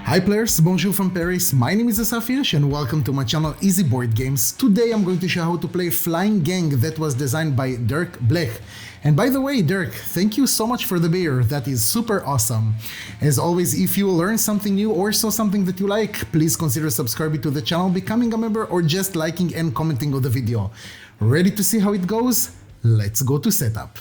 Hi players, bonjour from Paris, my name is Asaf and welcome to my channel Easy Board Games. Today I'm going to show how to play Flying Gang that was designed by Dirk Blech. And by the way, Dirk, thank you so much for the beer, that is super awesome. As always, if you learned something new or saw something that you like, please consider subscribing to the channel, becoming a member, or just liking and commenting on the video. Ready to see how it goes? Let's go to setup.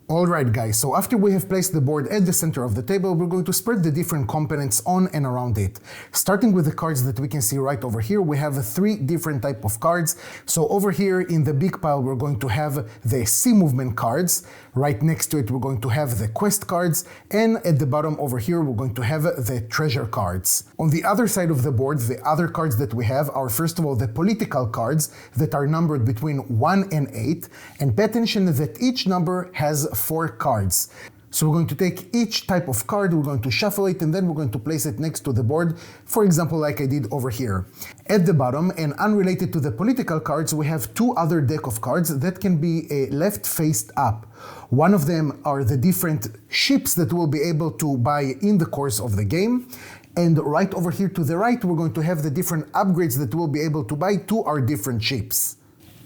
Alright guys, so after we have placed the board at the center of the table, we're going to spread the different components on and around it. Starting with the cards that we can see right over here, we have three different type of cards. So over here in the big pile, we're going to have the sea movement cards. Right next to it, we're going to have the quest cards. And at the bottom over here, we're going to have the treasure cards. On the other side of the board, the other cards that we have are first of all the political cards that are numbered between 1 and 8. And pay attention that each number has 4 cards. So we're going to take each type of card, we're going to shuffle it, and then we're going to place it next to the board, for example, like I did over here. At the bottom, and unrelated to the political cards, we have two other deck of cards that can be left faced up. One of them are the different ships that we'll be able to buy in the course of the game. And right over here to the right, we're going to have the different upgrades that we'll be able to buy to our different ships.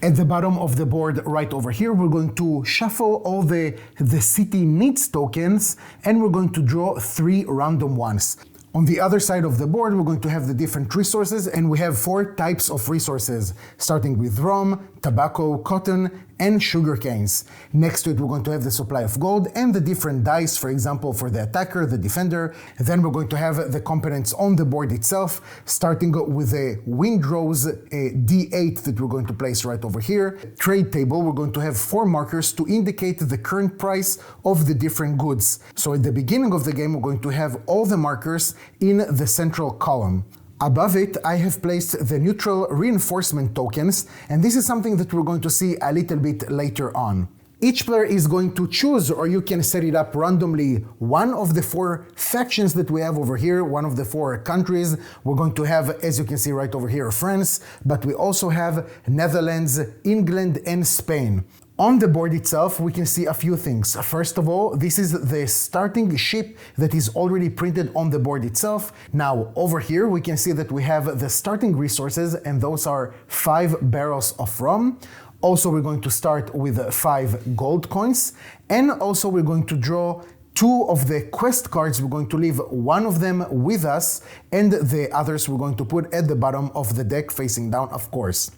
At the bottom of the board right over here, we're going to shuffle all the city needs tokens, and we're going to draw 3 random ones. On the other side of the board, we're going to have the different resources, and we have 4 types of resources, starting with rum, tobacco, cotton, and sugar canes. Next to it, we're going to have the supply of gold and the different dice, for example, for the attacker, the defender. Then we're going to have the components on the board itself, starting with a windrose D8 that we're going to place right over here. Trade table, we're going to have 4 markers to indicate the current price of the different goods. So at the beginning of the game, we're going to have all the markers in the central column. Above it, I have placed the neutral reinforcement tokens, and this is something that we're going to see a little bit later on. Each player is going to choose, or you can set it up randomly, one of the 4 factions that we have over here, one of the 4 countries. We're going to have, as you can see right over here, France, but we also have Netherlands, England, and Spain. On the board itself, we can see a few things. First of all, this is the starting ship that is already printed on the board itself. Now, over here, we can see that we have the starting resources, and those are 5 barrels of rum. Also, we're going to start with 5 gold coins, and also we're going to draw 2 of the quest cards. We're going to leave one of them with us, and the others we're going to put at the bottom of the deck, facing down, of course.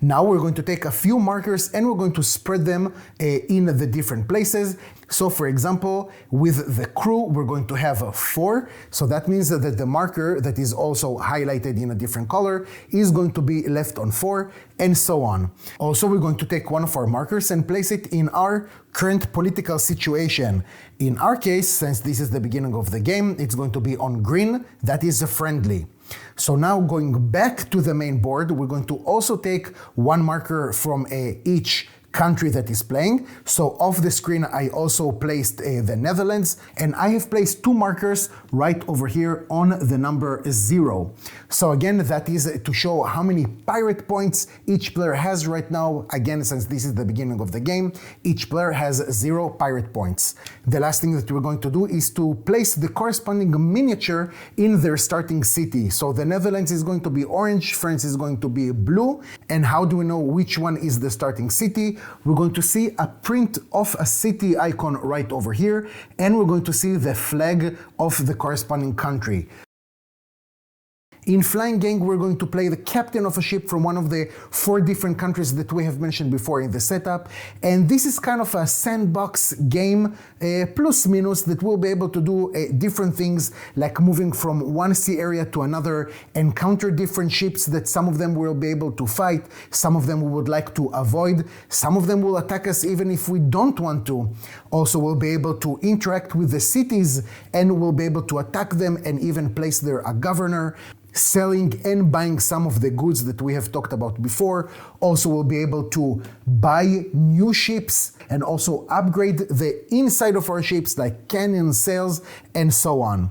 Now we're going to take a few markers and we're going to spread them in the different places. So for example, with the crew, we're going to have 4. So that means that the marker that is also highlighted in a different color is going to be left on 4, and so on. Also, we're going to take one of our markers and place it in our current political situation. In our case, since this is the beginning of the game, it's going to be on green, that is friendly. So now going back to the main board, we're going to also take one marker from each country that is playing. So off the screen, I also placed the Netherlands, and I have placed 2 markers right over here on the number 0. So again, that is to show how many pirate points each player has right now. Again, since this is the beginning of the game, each player has 0 pirate points. The last thing that we're going to do is to place the corresponding miniature in their starting city. So the Netherlands is going to be orange, France is going to be blue. And how do we know which one is the starting city? We're going to see a print of a city icon right over here, and we're going to see the flag of the corresponding country. In Flying Gang, we're going to play the captain of a ship from one of the 4 different countries that we have mentioned before in the setup. And this is kind of a sandbox game, plus minus, that we'll be able to do different things, like moving from one sea area to another, encounter different ships that some of them will be able to fight, some of them we would like to avoid, some of them will attack us even if we don't want to. Also, we'll be able to interact with the cities, and we'll be able to attack them and even place there a governor. Selling and buying some of the goods that we have talked about before. Also, we'll be able to buy new ships and also upgrade the inside of our ships, like cannon sails and so on.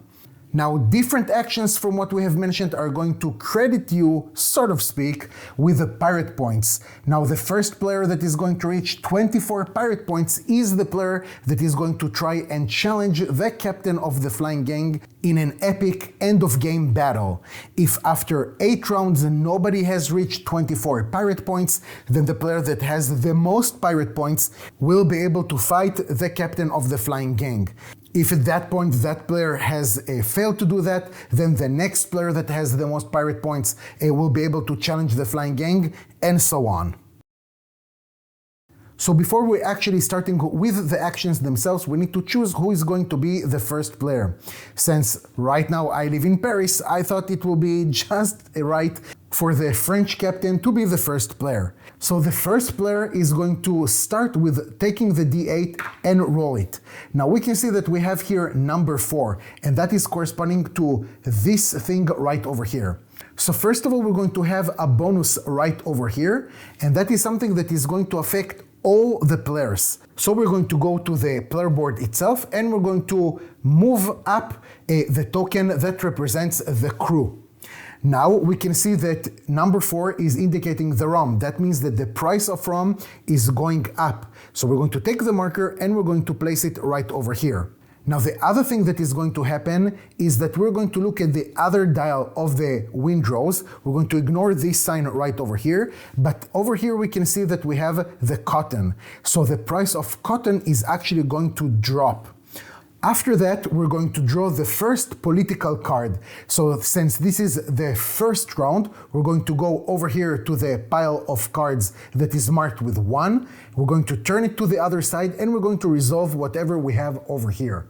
Now, different actions from what we have mentioned are going to credit you, sort of speak, with the pirate points. Now, the first player that is going to reach 24 pirate points is the player that is going to try and challenge the captain of the flying gang in an epic end-of-game battle. If after 8 rounds nobody has reached 24 pirate points, then the player that has the most pirate points will be able to fight the captain of the flying gang. If at that point that player has failed to do that, then the next player that has the most pirate points will be able to challenge the flying gang, and so on. So before we actually starting with the actions themselves, we need to choose who is going to be the first player. Since right now I live in Paris, I thought it will be just right for the French captain to be the first player. So the first player is going to start with taking the d8 and roll it. Now we can see that we have here number 4, and that is corresponding to this thing right over here. So first of all, we're going to have a bonus right over here, and that is something that is going to affect all the players. So we're going to go to the player board itself, and we're going to move up the token that represents the crew. Now we can see that number 4 is indicating the ROM. That means that the price of ROM is going up. So we're going to take the marker and we're going to place it right over here. Now the other thing that is going to happen is that we're going to look at the other dial of the windrows. We're going to ignore this sign right over here, but over here we can see that we have the cotton. So the price of cotton is actually going to drop. After that, we're going to draw the first political card. So since this is the first round, we're going to go over here to the pile of cards that is marked with 1. We're going to turn it to the other side, and we're going to resolve whatever we have over here.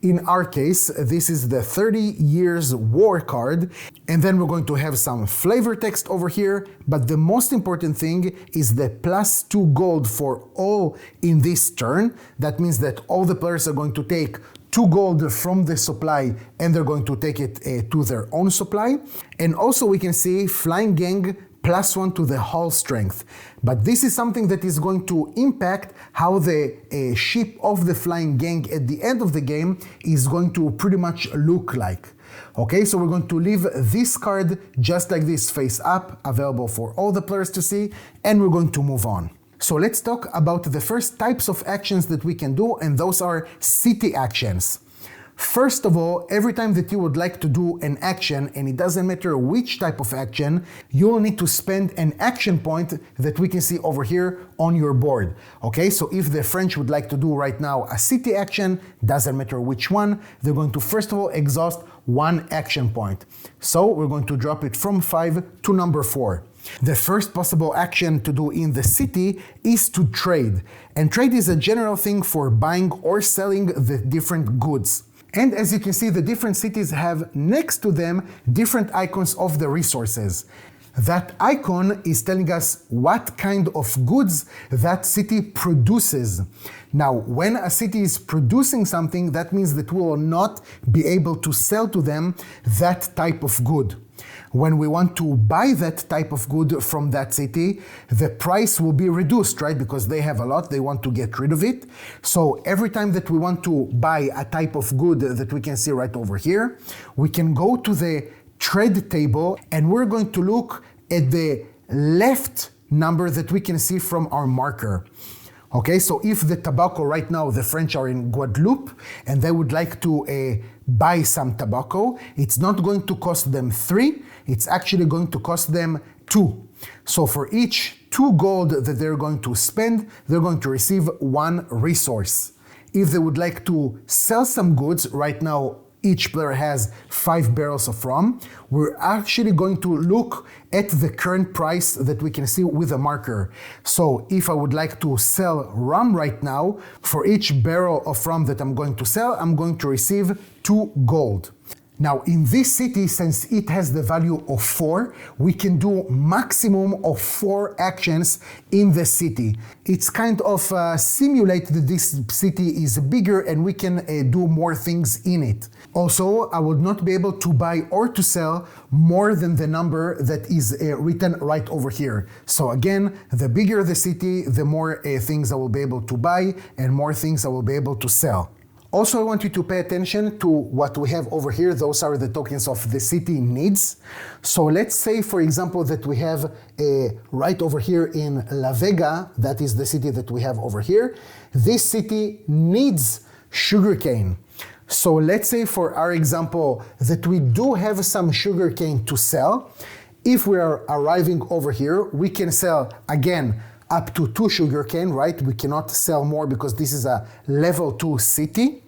In our case, this is the 30 Years War card, and then we're going to have some flavor text over here, but the most important thing is the +2 gold for all in this turn. That means that all the players are going to take 2 gold from the supply, and they're going to take it to their own supply. And also we can see Flying Gang +1 to the hull strength. But this is something that is going to impact how the ship of the flying gang at the end of the game is going to pretty much look like. Okay, so we're going to leave this card just like this, face up, available for all the players to see, and we're going to move on. So let's talk about the first types of actions that we can do, and those are city actions. First of all, every time that you would like to do an action, and it doesn't matter which type of action, you will need to spend an action point that we can see over here on your board. Okay, so if the French would like to do right now a city action, doesn't matter which one, they're going to first of all exhaust 1 action point. So we're going to drop it from 5 to number 4. The first possible action to do in the city is to trade. And trade is a general thing for buying or selling the different goods. And as you can see, the different cities have next to them different icons of the resources. That icon is telling us what kind of goods that city produces. Now, when a city is producing something, that means that we will not be able to sell to them that type of good. When we want to buy that type of good from that city, the price will be reduced, right? Because they have a lot, they want to get rid of it. So every time that we want to buy a type of good that we can see right over here, we can go to the trade table, and we're going to look at the left number that we can see from our marker. Okay, so if the tobacco right now, the French are in Guadeloupe and they would like to buy some tobacco, it's not going to cost them 3, it's actually going to cost them 2. So for each 2 gold that they're going to spend, they're going to receive 1 resource. If they would like to sell some goods, right now each player has 5 barrels of rum, we're actually going to look at the current price that we can see with a marker. So if I would like to sell rum right now, for each barrel of rum that I'm going to sell, I'm going to receive 2 gold. Now in this city, since it has the value of 4, we can do maximum of 4 actions in the city. It's kind of simulate that this city is bigger and we can do more things in it. Also, I would not be able to buy or to sell more than the number that is written right over here. So again, the bigger the city, the more things I will be able to buy and more things I will be able to sell. Also, I want you to pay attention to what we have over here. Those are the tokens of the city needs. So let's say, for example, that we have right over here in La Vega, that is the city that we have over here. This city needs sugarcane. So let's say for our example that we do have some sugarcane to sell. If we are arriving over here, we can sell again up to 2 sugarcane, right? We cannot sell more because this is a level 2 city.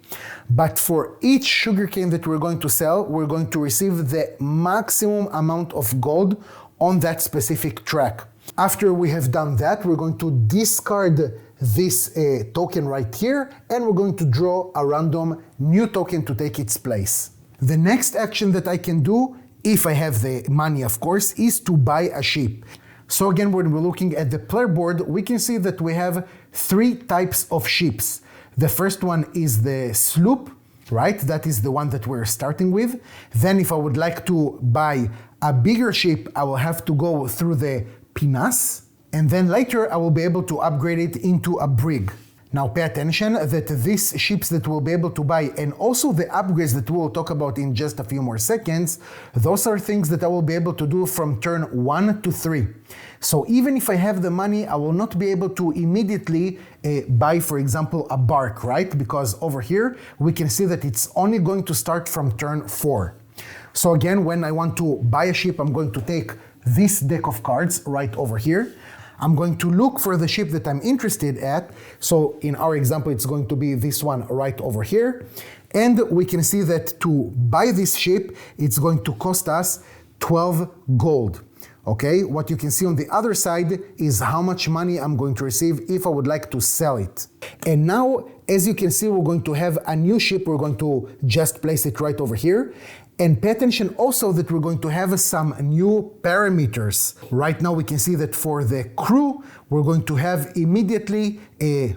But for each sugarcane that we're going to sell, we're going to receive the maximum amount of gold on that specific track. After we have done that, we're going to discard this token right here, and we're going to draw a random new token to take its place. The next action that I can do, if I have the money of course, is to buy a ship. So again, when we're looking at the player board, we can see that we have 3 types of ships. The first one is the sloop, right? That is the one that we're starting with. Then if I would like to buy a bigger ship, I will have to go through the pinnace. And then later I will be able to upgrade it into a brig. Now pay attention that these ships that we'll be able to buy and also the upgrades that we'll talk about in just a few more seconds, those are things that I will be able to do from turn 1 to 3. So even if I have the money, I will not be able to immediately buy, for example, a bark, right? Because over here we can see that it's only going to start from turn 4. So again, when I want to buy a ship, I'm going to take this deck of cards right over here. I'm going to look for the ship that I'm interested at. So in our example, it's going to be this one right over here. And we can see that to buy this ship, it's going to cost us 12 gold. Okay, what you can see on the other side is how much money I'm going to receive if I would like to sell it. And now, as you can see, we're going to have a new ship. We're going to just place it right over here. And pay attention also that we're going to have some new parameters. Right now we can see that for the crew, we're going to have immediately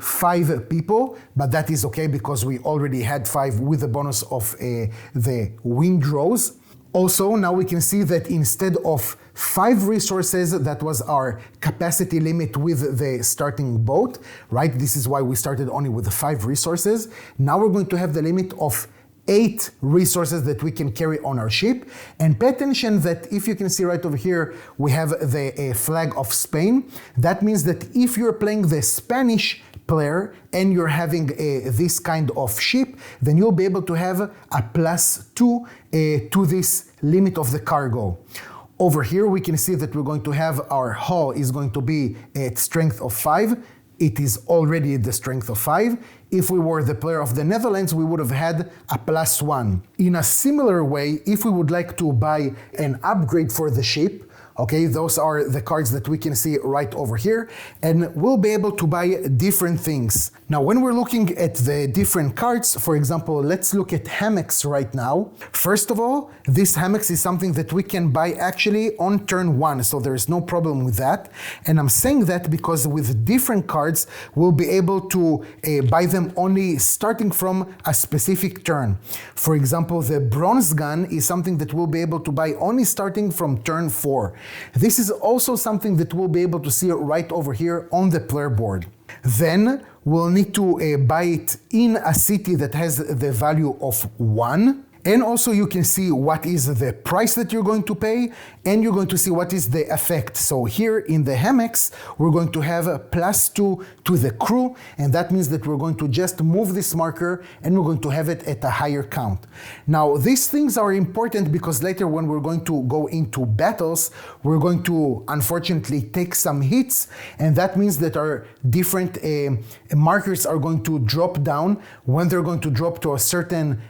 5 people, but that is okay because we already had 5 with the bonus of the windrows. Also, now we can see that instead of 5 resources, that was our capacity limit with the starting boat, right? This is why we started only with the 5 resources. Now we're going to have the limit of 8 resources that we can carry on our ship. And pay attention that if you can see right over here, we have the flag of Spain. That means that if you're playing the Spanish player and you're having this kind of ship, then you'll be able to have a +2 to this limit of the cargo. Over here, we can see that we're going to have our hull is going to be at strength of 5. It is already the strength of 5. If we were the player of the Netherlands, we would have had a +1. In a similar way, if we would like to buy an upgrade for the ship, okay, those are the cards that we can see right over here, and we'll be able to buy different things. Now, when we're looking at the different cards, for example, let's look at hammocks right now. First of all, this hammocks is something that we can buy actually on turn 1, so there is no problem with that. And I'm saying that because with different cards, we'll be able to buy them only starting from a specific turn. For example, the bronze gun is something that we'll be able to buy only starting from turn 4. This is also something that we'll be able to see right over here on the player board. Then we'll need to buy it in a city that has the value of 1. And also you can see what is the price that you're going to pay, and you're going to see what is the effect. So here in the hammocks, we're going to have a +2 to the crew, and that means that we're going to just move this marker and we're going to have it at a higher count. Now, these things are important because later when we're going to go into battles, we're going to unfortunately take some hits, and that means that our different markers are going to drop down. When they're going to drop to a certain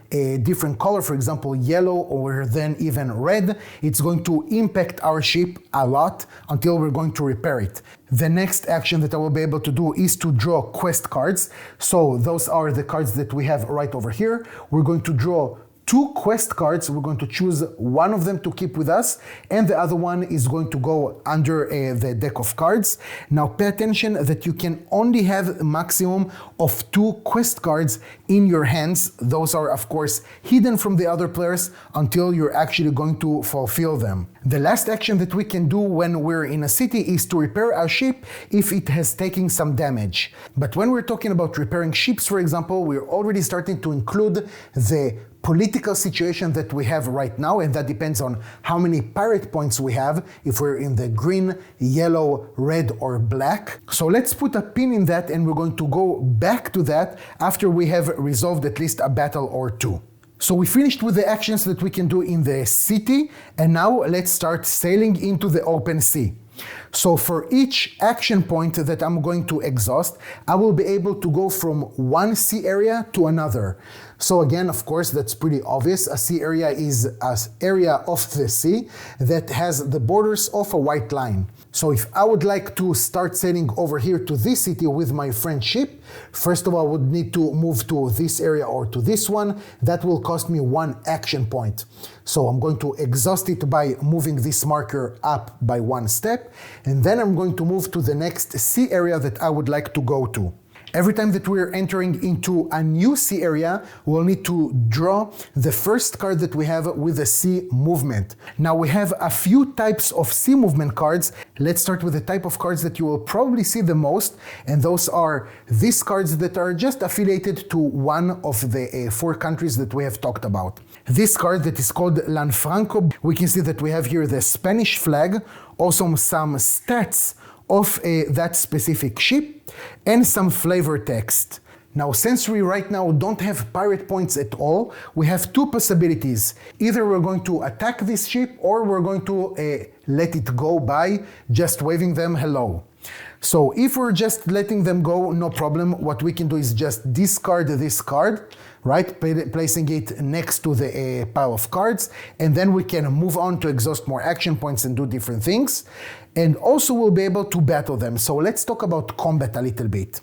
different color, for example, yellow or then even red, it's going to impact our ship a lot until we're going to repair it. The next action that I will be able to do is to draw quest cards. So those are the cards that we have right over here. We're going to draw 2 quest cards. We're going to choose one of them to keep with us, and the other one is going to go under the deck of cards. Now pay attention that you can only have a maximum of 2 quest cards in your hands. Those are of course hidden from the other players until you're actually going to fulfill them. The last action that we can do when we're in a city is to repair our ship if it has taken some damage. But when we're talking about repairing ships, for example, we're already starting to include the political situation that we have right now, and that depends on how many pirate points we have, if we're in the green, yellow, red, or black. So let's put a pin in that, and we're going to go back to that after we have resolved at least a battle or two. So we finished with the actions that we can do in the city, and now let's start sailing into the open sea. So for each action point that I'm going to exhaust, I will be able to go from one sea area to another. So again, of course, that's pretty obvious. A sea area is an area of the sea that has the borders of a white line. So if I would like to start sailing over here to this city with my French ship, first of all, I would need to move to this area or to this one. That will cost me 1 action point. So I'm going to exhaust it by moving this marker up by 1 step, and then I'm going to move to the next sea area that I would like to go to. Every time that we're entering into a new sea area, we'll need to draw the first card that we have with the sea movement. Now we have a few types of sea movement cards. Let's start with the type of cards that you will probably see the most, and those are these cards that are just affiliated to one of the 4 countries that we have talked about. This card that is called Lanfranco, we can see that we have here the Spanish flag, also some stats of that specific ship, and some flavor text. Now, since we right now don't have pirate points at all, we have 2 possibilities. Either we're going to attack this ship, or we're going to let it go by just waving them hello. So if we're just letting them go, no problem. What we can do is just discard this card, right? Placing it next to the pile of cards, and then we can move on to exhaust more action points and do different things. And also we'll be able to battle them. So let's talk about combat a little bit.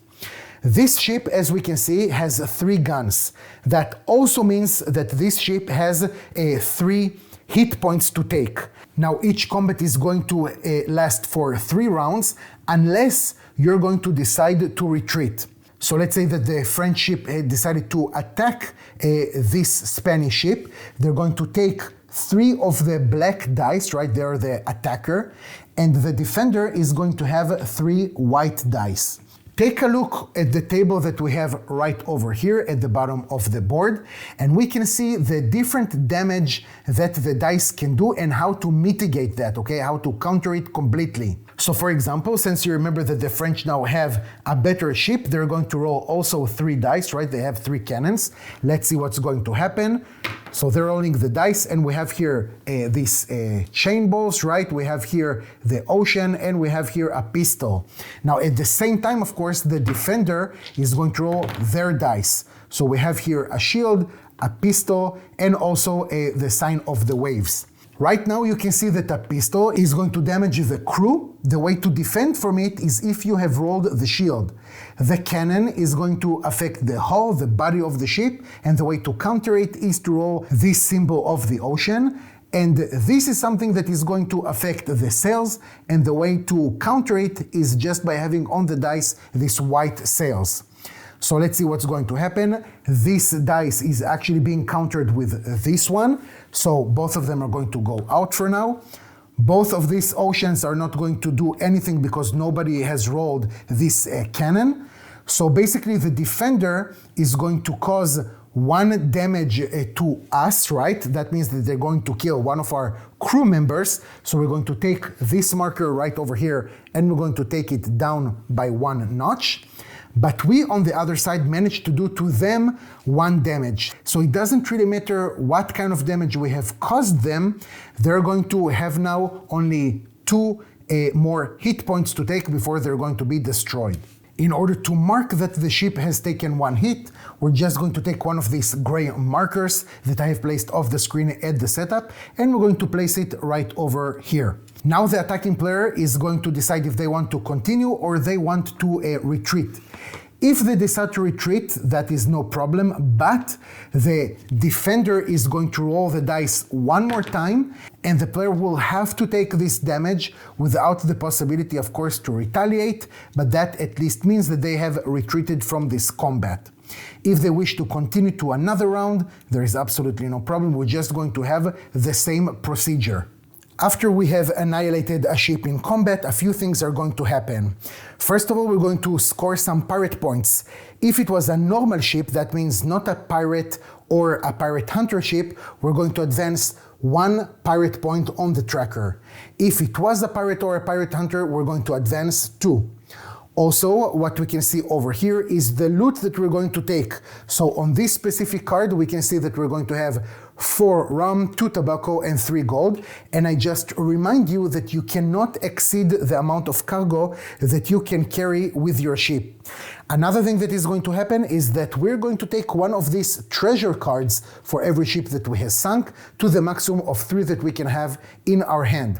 This ship, as we can see, has 3 guns. That also means that this ship has 3 hit points to take. Now each combat is going to last for 3 rounds unless you're going to decide to retreat. So let's say that the French ship decided to attack this Spanish ship. They're going to take 3 of the black dice, right? They're the attacker, and the defender is going to have 3 white dice. Take a look at the table that we have right over here at the bottom of the board, and we can see the different damage that the dice can do and how to mitigate that, okay? How to counter it completely. So for example, since you remember that the French now have a better ship, they're going to roll also 3 dice, right? They have 3 cannons. Let's see what's going to happen. So they're rolling the dice, and we have here these chain balls, right? We have here the ocean, and we have here a pistol. Now at the same time, of course, the defender is going to roll their dice. So we have here a shield, a pistol, and also the sign of the waves. Right now you can see that a pistol is going to damage the crew. The way to defend from it is if you have rolled the shield. The cannon is going to affect the hull, the body of the ship, and the way to counter it is to roll this symbol of the ocean. And this is something that is going to affect the sails, and the way to counter it is just by having on the dice these white sails. So let's see what's going to happen. This dice is actually being countered with this one. So both of them are going to go out for now. Both of these oceans are not going to do anything because nobody has rolled this cannon. So basically the defender is going to cause 1 damage to us, right? That means that they're going to kill one of our crew members. So we're going to take this marker right over here, and we're going to take it down by 1 notch. But we, on the other side, managed to do to them 1 damage. So it doesn't really matter what kind of damage we have caused them. They're going to have now only 2 more hit points to take before they're going to be destroyed. In order to mark that the ship has taken 1 hit, we're just going to take one of these gray markers that I have placed off the screen at the setup, and we're going to place it right over here. Now the attacking player is going to decide if they want to continue or they want to retreat. If they decide to retreat, that is no problem, but the defender is going to roll the dice one more time, and the player will have to take this damage without the possibility, of course, to retaliate, but that at least means that they have retreated from this combat. If they wish to continue to another round, there is absolutely no problem. We're just going to have the same procedure. After we have annihilated a ship in combat, a few things are going to happen. First of all, we're going to score some pirate points. If it was a normal ship, that means not a pirate or a pirate hunter ship, we're going to advance 1 pirate point on the tracker. If it was a pirate or a pirate hunter, we're going to advance 2. Also, what we can see over here is the loot that we're going to take. So on this specific card, we can see that we're going to have 4 rum, 2 tobacco, and 3 gold. And I just remind you that you cannot exceed the amount of cargo that you can carry with your ship. Another thing that is going to happen is that we're going to take one of these treasure cards for every ship that we have sunk to the maximum of 3 that we can have in our hand.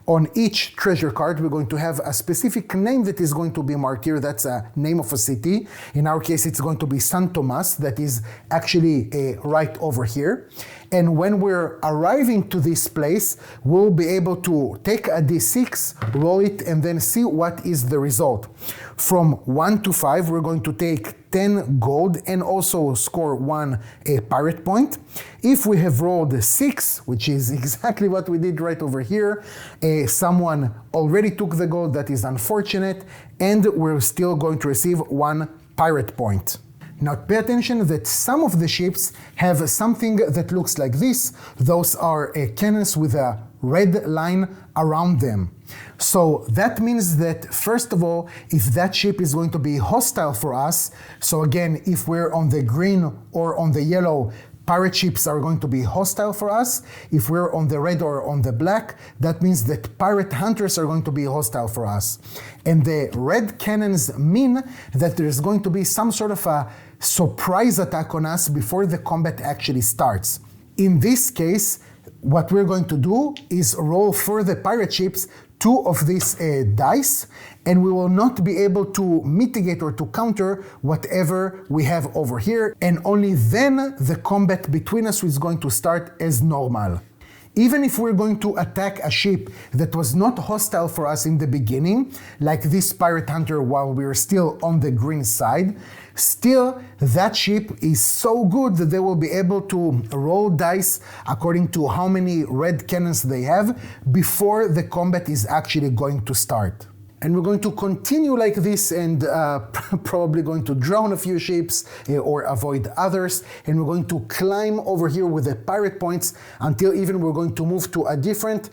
On each treasure card, we're going to have a specific name that is going to be marked here. That's a name of a city. In our case, it's going to be San Tomas. That is actually right over here. And when we're arriving to this place, we'll be able to take a d6, roll it, and then see what is the result. From 1 to 5, we're going to take 10 gold and also score 1 pirate point. If we have rolled 6, which is exactly what we did right over here, someone already took the gold. That is unfortunate, and we're still going to receive 1 pirate point. Now pay attention that some of the ships have something that looks like this. Those are cannons with a red line around them. So that means that, first of all, if that ship is going to be hostile for us, so again, if we're on the green or on the yellow, pirate ships are going to be hostile for us. If we're on the red or on the black, that means that pirate hunters are going to be hostile for us. And the red cannons mean that there's going to be some sort of a surprise attack on us before the combat actually starts. In this case, what we're going to do is roll for the pirate ships 2 of these dice, and we will not be able to mitigate or to counter whatever we have over here, and only then the combat between us is going to start as normal. Even if we're going to attack a ship that was not hostile for us in the beginning, like this pirate hunter while we were still on the green side, still that ship is so good that they will be able to roll dice according to how many red cannons they have before the combat is actually going to start. And we're going to continue like this and probably going to drown a few ships or avoid others. And we're going to climb over here with the pirate points until even we're going to move to a different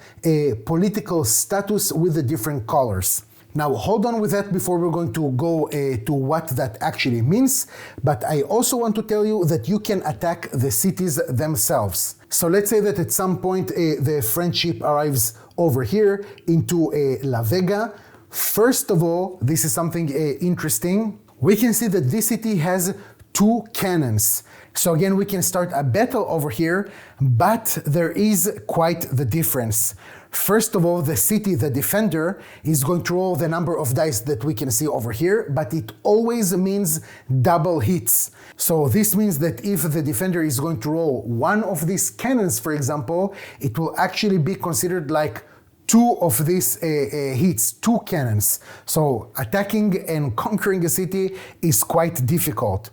political status with the different colors. Now hold on with that before we're going to go to what that actually means. But I also want to tell you that you can attack the cities themselves. So let's say that at some point the French ship arrives over here into La Vega. First of all, this is something interesting. We can see that this city has 2 cannons. So again, we can start a battle over here, but there is quite the difference. First of all, the city, the defender, is going to roll the number of dice that we can see over here, but it always means double hits. So this means that if the defender is going to roll 1 of these cannons, for example, it will actually be considered like 2 of these hits, 2 cannons. So attacking and conquering a city is quite difficult.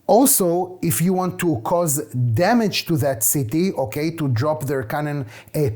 Also, if you want to cause damage to that city, okay, to drop their cannon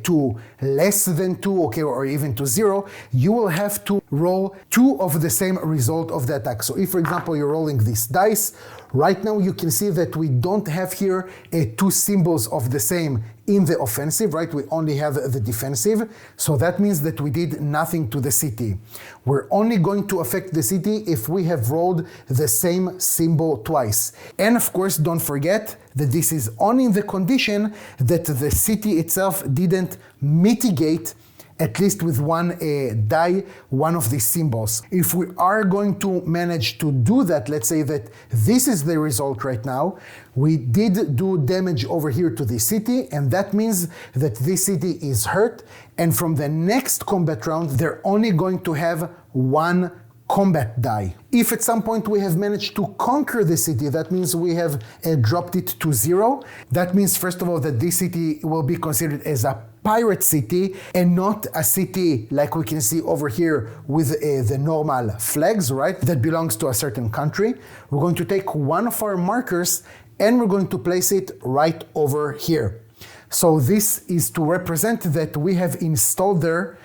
to less than 2, okay, or even to 0, you will have to roll 2 of the same result of the attack. So if, for example, you're rolling this dice, right now you can see that we don't have here 2 symbols of the same in the offensive, right? We only have the defensive. So that means that we did nothing to the city. We're only going to affect the city if we have rolled the same symbol twice. And of course, don't forget that this is only in the condition that the city itself didn't mitigate at least with 1 die, 1 of these symbols. If we are going to manage to do that, let's say that this is the result right now, we did do damage over here to the city, and that means that this city is hurt, and from the next combat round, they're only going to have 1 combat die. If at some point we have managed to conquer the city, that means we have dropped it to 0. That means, first of all, that this city will be considered as a pirate city and not a city like we can see over here with the normal flags, right? That belongs to a certain country. We're going to take one of our markers and we're going to place it right over here. So this is to represent that we have installed there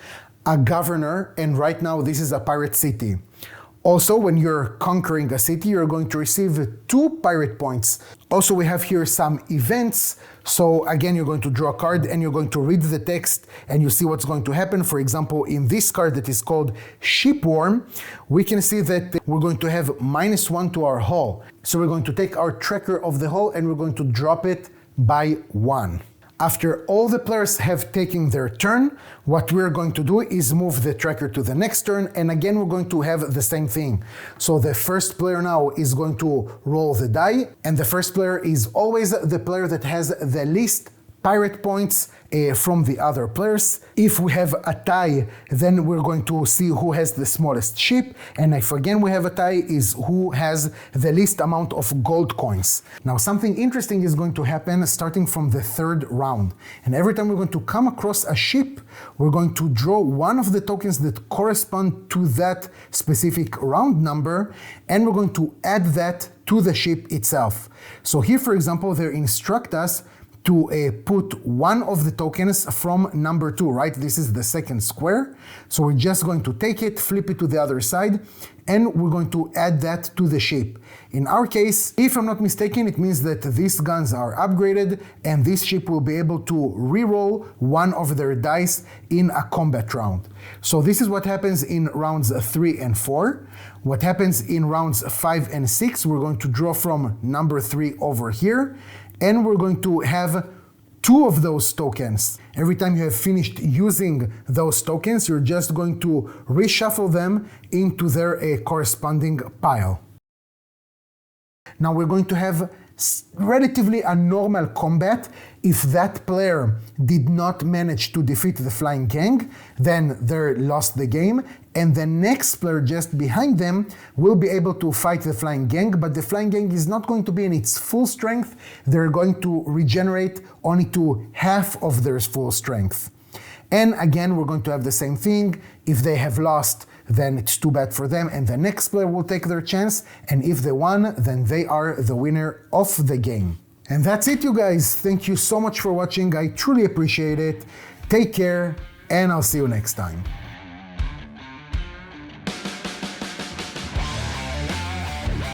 a governor, and right now this is a pirate city. Also, when you're conquering a city, you're going to receive 2 pirate points. Also, we have here some events. So again, you're going to draw a card and you're going to read the text and you see what's going to happen. For example, in this card that is called Shipworm, we can see that we're going to have -1 to our hull. So we're going to take our tracker of the hull and we're going to drop it by 1. After all the players have taken their turn, what we're going to do is move the tracker to the next turn, and again we're going to have the same thing. So the first player now is going to roll the die, and the first player is always the player that has the least pirate points from the other players. If we have a tie, then we're going to see who has the smallest ship, and if again we have a tie, is who has the least amount of gold coins. Now something interesting is going to happen starting from the 3rd round, and every time we're going to come across a ship, we're going to draw one of the tokens that correspond to that specific round number, and we're going to add that to the ship itself. So here, for example, they instruct us to put one of the tokens from number 2, right? This is the second square. So we're just going to take it, flip it to the other side, and we're going to add that to the ship. In our case, if I'm not mistaken, it means that these guns are upgraded and this ship will be able to re-roll one of their dice in a combat round. So this is what happens in rounds 3 and 4. What happens in rounds 5 and 6, we're going to draw from number 3 over here, and we're going to have 2 of those tokens. Every time you have finished using those tokens, you're just going to reshuffle them into their corresponding pile. Now we're going to have relatively a normal combat. If that player did not manage to defeat the flying gang, then they lost the game, and the next player just behind them will be able to fight the flying gang, but the flying gang is not going to be in its full strength. They're going to regenerate only to half of their full strength. And again, we're going to have the same thing. If they have lost, then it's too bad for them, and the next player will take their chance, and if they won, then they are the winner of the game. And that's it, you guys. Thank you so much for watching. I truly appreciate it. Take care, and I'll see you next time.